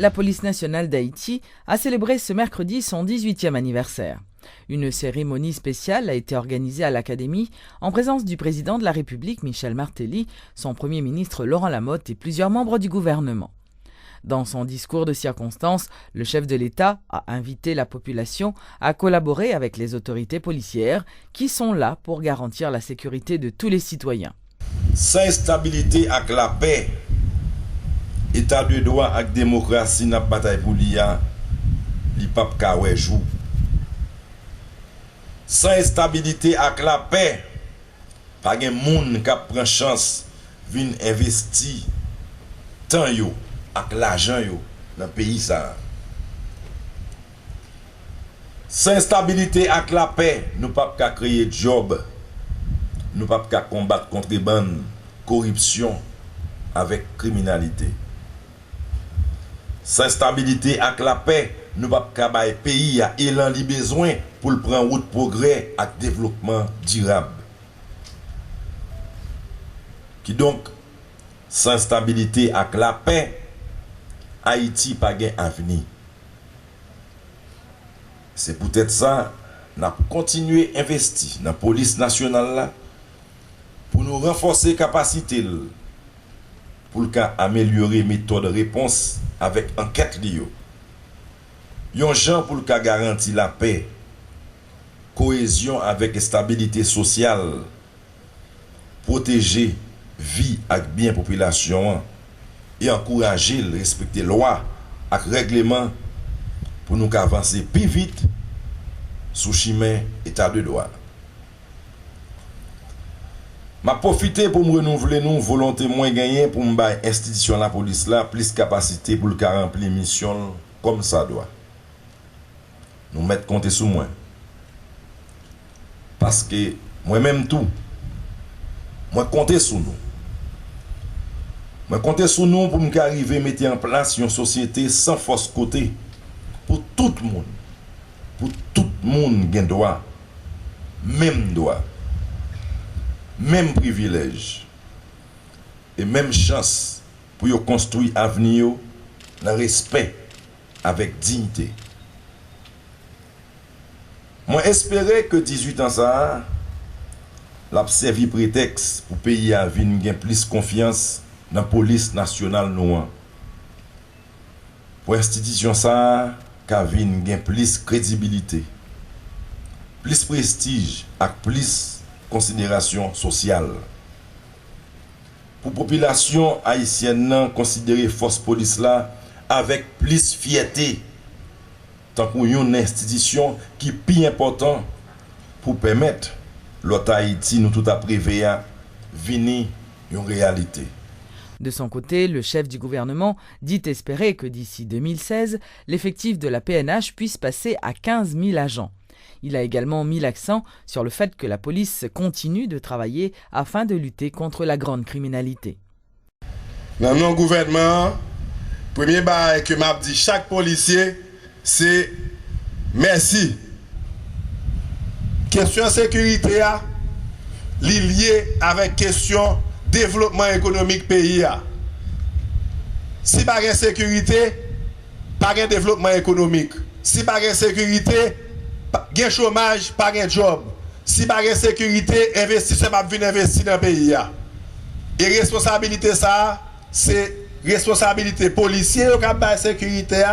la police nationale d'Haïti a célébré ce mercredi son 18e anniversaire. Une cérémonie spéciale a été organisée à l'Académie en présence du président de la République Michel Martelly, son premier ministre Laurent Lamotte et plusieurs membres du gouvernement. Dans son discours de circonstance, le chef de l'État a invité la population à collaborer avec les autorités policières qui sont là pour garantir la sécurité de tous les citoyens. Sans stabilité avec la paix, État de droit avec démocratie n'a bataille pour l'IA, li pap ka wè jou. Sans stabilité avec la paix, pas gen moun qui prend chance vin investi temps yo avec l'argent yo dans pays ça. Sans stabilité avec la paix, nous pas ka créer job. Nous pas ka combattre contrebande, corruption avec criminalité. Sans stabilité avec la paix, nous pas ka bay pays a élan li besoin pour le prendre route progrès et développement durable. Qui donc sans stabilité avec la paix, Haïti pas gain avenir. C'est peut-être ça n'a continuer à investir dans la police nationale là pour nous renforcer les capacités pour améliorer les méthodes de réponse avec enquête liée. Yon gens pour garantir la paix, cohésion avec stabilité sociale, protéger vie et bien population et encourager à respecter les lois et règlements pour nous avancer plus vite sous chemin état de droit. M'a profité pour me renouveler nous volonté moins gagner pour me bailler institution la police là plus capacité pour le remplir mission comme ça doit. Nous mettre compter sur moi. Parce que moi-même tout moi compter sur nous. Moi compter sur nous pour me arriver mettre en place une société sans force côté pour tout le monde. Pour tout le monde gain droit. Même droit. Même privilège et même chance pour yo construire avenir dans respect avec dignité. Moi espérais que 18 ans ça l'a servi prétexte pour pays à vinn gain plus confiance dans la police nationale noire. Pour institution ça qu'a vinn gain plus crédibilité, plus prestige et plus considération sociale. Pour population haïtienne considérer force police là avec plus fierté tant qu'une institution qui est plus important pour permettre l'autre Haïti nous tout à prévoir venir une réalité. De son côté, le chef du gouvernement dit espérer que d'ici 2016, l'effectif de la PNH puisse passer à 15 000 agents. Il a également mis l'accent sur le fait que la police continue de travailler afin de lutter contre la grande criminalité. Dans mon gouvernement, premier bail que m'a dit chaque policier, c'est merci. Question sécurité a liée avec question développement économique pays a. Si pas de sécurité, pas de développement économique. Si pas de sécurité, gen chômage, pas de job. Si pas de sécurité, investisseur pas venir investir dans le pays. Et responsabilité ça, c'est responsabilité policier au cap de sécurité,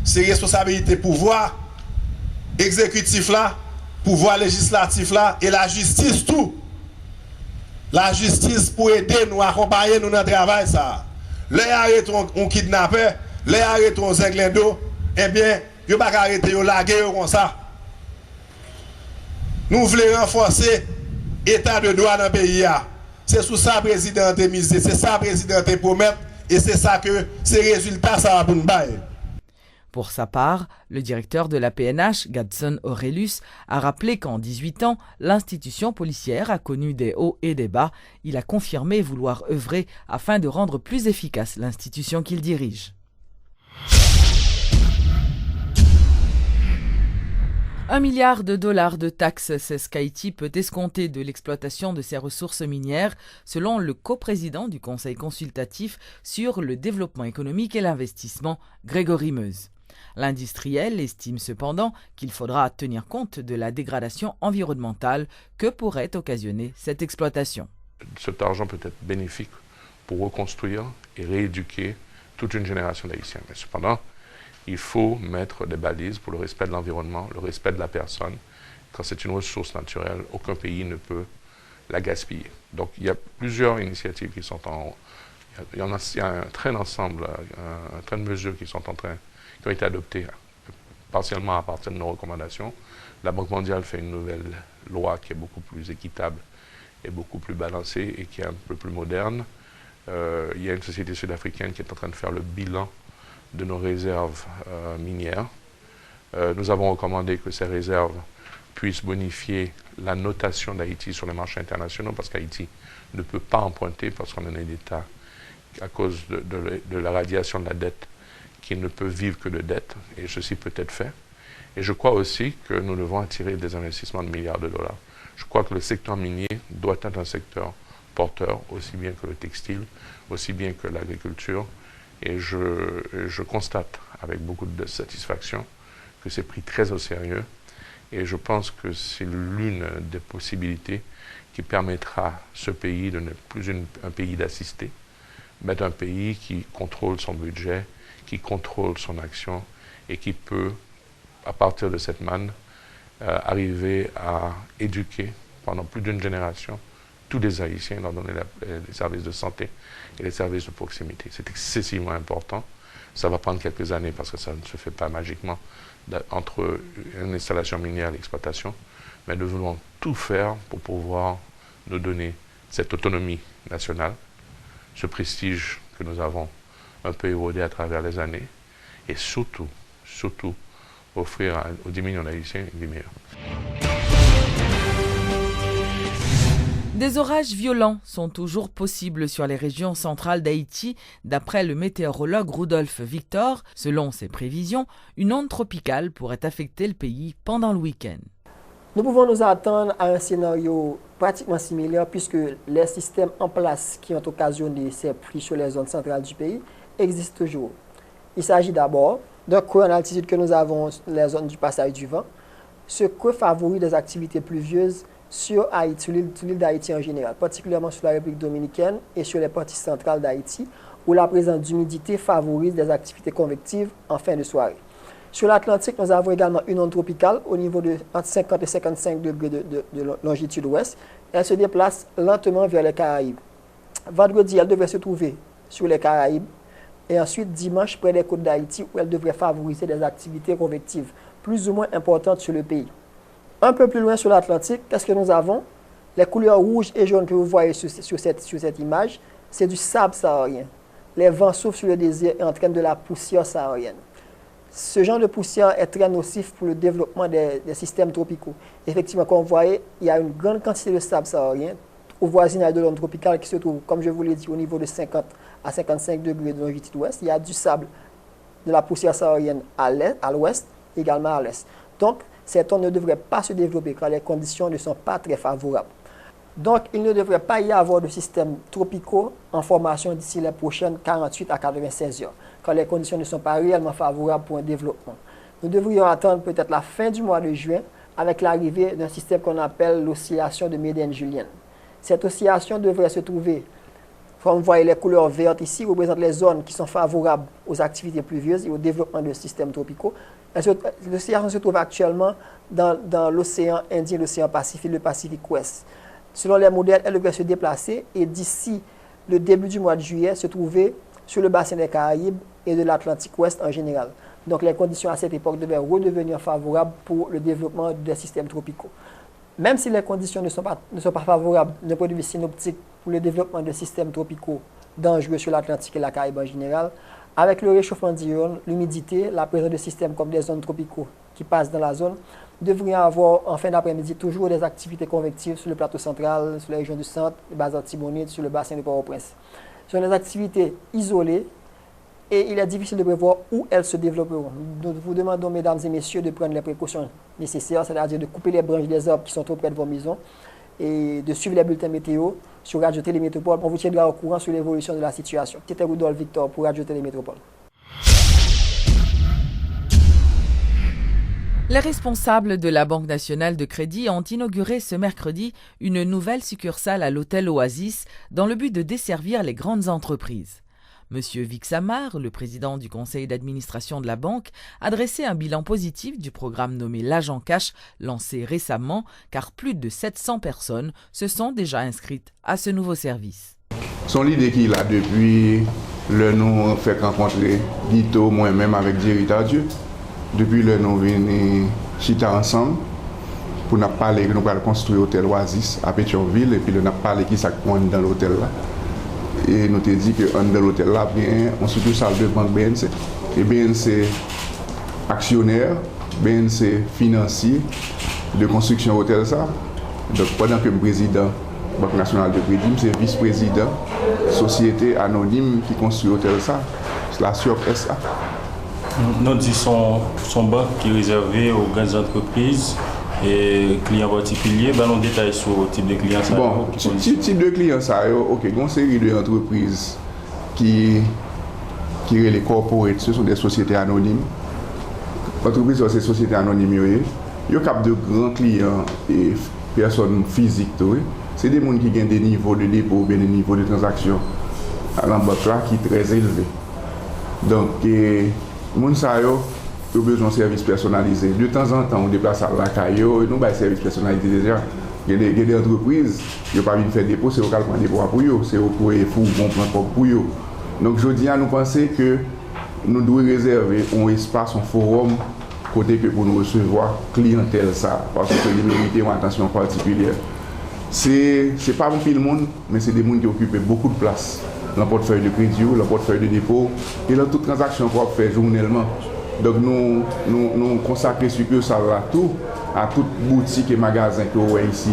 c'est responsabilité pouvoir exécutif là, pouvoir législatif là et la justice tout. La justice pour aider nous accompagner nous dans le travail ça. Les arrêter on kidnappeur, les arrêter on zenglendo, eh bien, yo pas arrêter yo laguer comme ça. Nous voulons renforcer l'état de droit dans le pays. C'est sous ça que le président a misé, c'est ça que le président a promis et c'est ça que ces résultats ça va pour nous bailler. Pour sa part, le directeur de la PNH, Gadson Aurelius, a rappelé qu'en 18 ans, l'institution policière a connu des hauts et des bas. Il a confirmé vouloir œuvrer afin de rendre plus efficace l'institution qu'il dirige. $1 milliard de taxes, c'est ce qu'Haïti peut escompter de l'exploitation de ses ressources minières, selon le coprésident du Conseil consultatif sur le développement économique et l'investissement, Grégory Meuse. L'industriel estime cependant qu'il faudra tenir compte de la dégradation environnementale que pourrait occasionner cette exploitation. Cet argent peut être bénéfique pour reconstruire et rééduquer toute une génération d'Haïtiens. Mais cependant, il faut mettre des balises pour le respect de l'environnement, le respect de la personne. Quand c'est une ressource naturelle, aucun pays ne peut la gaspiller. Donc il y a plusieurs initiatives qui sont en... Il y a un train d'ensemble, un train de mesures qui ont été adoptées partiellement à partir de nos recommandations. La Banque mondiale fait une nouvelle loi qui est beaucoup plus équitable et beaucoup plus balancée et qui est un peu plus moderne. Il y a une société sud-africaine qui est en train de faire le bilan de nos réserves minières. Nous avons recommandé que ces réserves puissent bonifier la notation d'Haïti sur les marchés internationaux parce qu'Haïti ne peut pas emprunter parce qu'on est un État à cause de la radiation de la dette qui ne peut vivre que de dette et ceci peut être fait. Et je crois aussi que nous devons attirer des investissements de milliards de dollars. Je crois que le secteur minier doit être un secteur porteur aussi bien que le textile, aussi bien que l'agriculture. Et je constate avec beaucoup de satisfaction que c'est pris très au sérieux. Et je pense que c'est l'une des possibilités qui permettra à ce pays de ne plus un pays d'assistés, mais un pays qui contrôle son budget, qui contrôle son action et qui peut, à partir de cette manne, arriver à éduquer pendant plus d'une génération tous les Haïtiens, leur donner les services de santé et les services de proximité. C'est excessivement important. Ça va prendre quelques années parce que ça ne se fait pas magiquement entre une installation minière et l'exploitation, mais nous voulons tout faire pour pouvoir nous donner cette autonomie nationale, ce prestige que nous avons un peu érodé à travers les années, et surtout offrir aux 10 millions d'Haïtiens une vie meilleure. Des orages violents sont toujours possibles sur les régions centrales d'Haïti. D'après le météorologue Rudolph Victor, selon ses prévisions, une onde tropicale pourrait affecter le pays pendant le week-end. Nous pouvons nous attendre à un scénario pratiquement similaire puisque les systèmes en place qui ont occasionné ces pluies sur les zones centrales du pays existent toujours. Il s'agit d'abord d'un creux en altitude que nous avons sur les zones du passage du vent. Ce creux favorise des activités pluvieuses sur Haïti, sur l'île d'Haïti en général, particulièrement sur la République dominicaine et sur les parties centrales d'Haïti, où la présence d'humidité favorise des activités convectives en fin de soirée. Sur l'Atlantique, nous avons également une onde tropicale au niveau de entre 50 et 55 degrés de longitude ouest. Elle se déplace lentement vers les Caraïbes. Vendredi, elle devrait se trouver sur les Caraïbes et ensuite dimanche près des côtes d'Haïti où elle devrait favoriser des activités convectives plus ou moins importantes sur le pays. Un peu plus loin sur l'Atlantique, qu'est-ce que nous avons? Les couleurs rouges et jaunes que vous voyez sur cette image, c'est du sable saharien. Les vents soufflent sur le désert et entraînent de la poussière saharienne. Ce genre de poussière est très nocif pour le développement des systèmes tropicaux. Effectivement, comme vous voyez, il y a une grande quantité de sable saharien au voisinage de l'onde tropicale qui se trouve, comme je vous l'ai dit, au niveau de 50 à 55 degrés de longitude ouest. Il y a du sable, de la poussière saharienne à l'ouest, également à l'est. Donc, cette onde ne devrait pas se développer car les conditions ne sont pas très favorables. Donc, il ne devrait pas y avoir de systèmes tropicaux en formation d'ici les prochaines 48 à 96 heures, car les conditions ne sont pas réellement favorables pour un développement. Nous devrions attendre peut-être la fin du mois de juin avec l'arrivée d'un système qu'on appelle l'oscillation de Médène-Julienne. Cette oscillation devrait se trouver, comme vous voyez les couleurs vertes ici, représentent les zones qui sont favorables aux activités pluvieuses et au développement de systèmes tropicaux. L'oscillation se trouve actuellement dans l'océan Indien, l'océan Pacifique, le Pacifique Ouest. Selon les modèles, elle devrait se déplacer et d'ici le début du mois de juillet se trouver sur le bassin des Caraïbes et de l'Atlantique Ouest en général. Donc les conditions à cette époque devraient redevenir favorables pour le développement des systèmes tropicaux. Même si les conditions ne sont pas favorables d'un point de vue synoptique pour le développement de systèmes tropicaux dangereux sur l'Atlantique et la Caraïbe en général, avec le réchauffement diurne, l'humidité, la présence de systèmes comme des zones tropicaux qui passent dans la zone, devrions avoir en fin d'après-midi toujours des activités convectives sur le plateau central, sur les régions du centre, les bases antibonides, sur le bassin de Port-au-Prince. Ce sont des activités isolées et il est difficile de prévoir où elles se développeront. Nous vous demandons, mesdames et messieurs, de prendre les précautions nécessaires, c'est-à-dire de couper les branches des arbres qui sont trop près de vos maisons et de suivre les bulletins météo sur Radio Télémétropole. On vous tiendra au courant sur l'évolution de la situation. C'était Rudolf Victor pour Radio Télémétropole. Les responsables de la Banque nationale de crédit ont inauguré ce mercredi une nouvelle succursale à l'hôtel Oasis dans le but de desservir les grandes entreprises. Monsieur Vic Samar, le président du conseil d'administration de la banque, a dressé un bilan positif du programme nommé l'Agent Cash, lancé récemment, car plus de 700 personnes se sont déjà inscrites à ce nouveau service. Son l'idée qu'il a depuis le nous fait rencontrer Guito, moi-même avec Jerry Tardieu. Depuis le nous venons chita ensemble pour nous parler que nous allons construire l'hôtel Oasis à Pétionville et puis nous avons parlé qui ça compte dans l'hôtel là. Et nous avons dit que dans l'hôtel là, bien, on se trouve salle de banque BNC. Et BNC actionnaire, BNC financier de construction hôtel ça. Donc pendant que le président Banque nationale de crédit, c'est vice-président société anonyme qui construit l'hôtel ça, c'est la SURP SA. Nous disons son banque qui est réservé aux grandes entreprises et clients particuliers. Ben, on détaille sur le type de clients. Bon, type de clients, ça, ok, il y a une série d'entreprises qui les corporates, ce sont des sociétés anonymes. Entreprises, c'est des sociétés anonymes. Il y a de grands clients et personnes physiques. C'est des gens qui ont des niveaux de dépôt, des niveaux de transaction à la banque là qui sont très élevés. Donc, les gens ont besoin de services personnalisés. De temps en temps, on déplace à la caillou et nous avons des services personnalisés déjà. Il y a des entreprises qui n'ont pas envie de faire des dépôts, c'est au cas de dépôt pour eux, c'est au pour eux, pour eux. Donc, je dis à nous penser que nous devons réserver un espace, un forum, côté que pour nous recevoir clientèle ça, parce que les méritent une attention particulière. C'est pas un pile monde, mais c'est des gens qui occupent beaucoup de place dans le portefeuille de crédit, le portefeuille de dépôt et dans toute transaction qu'on fait journellement. Donc nous consacrons ce que ça va tout à toute boutique et magasin que vous avez ici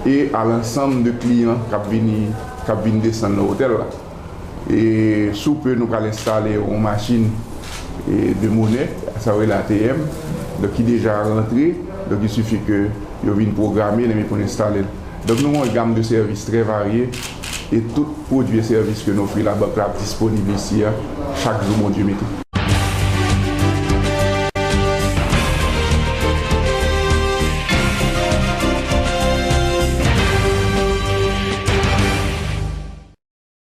et à l'ensemble de clients qui viennent descendre dans l'hôtel. Et sous peu, nous allons installer une machine de monnaie, ça va être l'ATM, qui est déjà rentrée. Donc il suffit que vous viennent programmer et pour installer. Donc nous avons une gamme de services très variés et tout produit et service que nous offrons la banque disponible ici chaque jour, mon Dieu.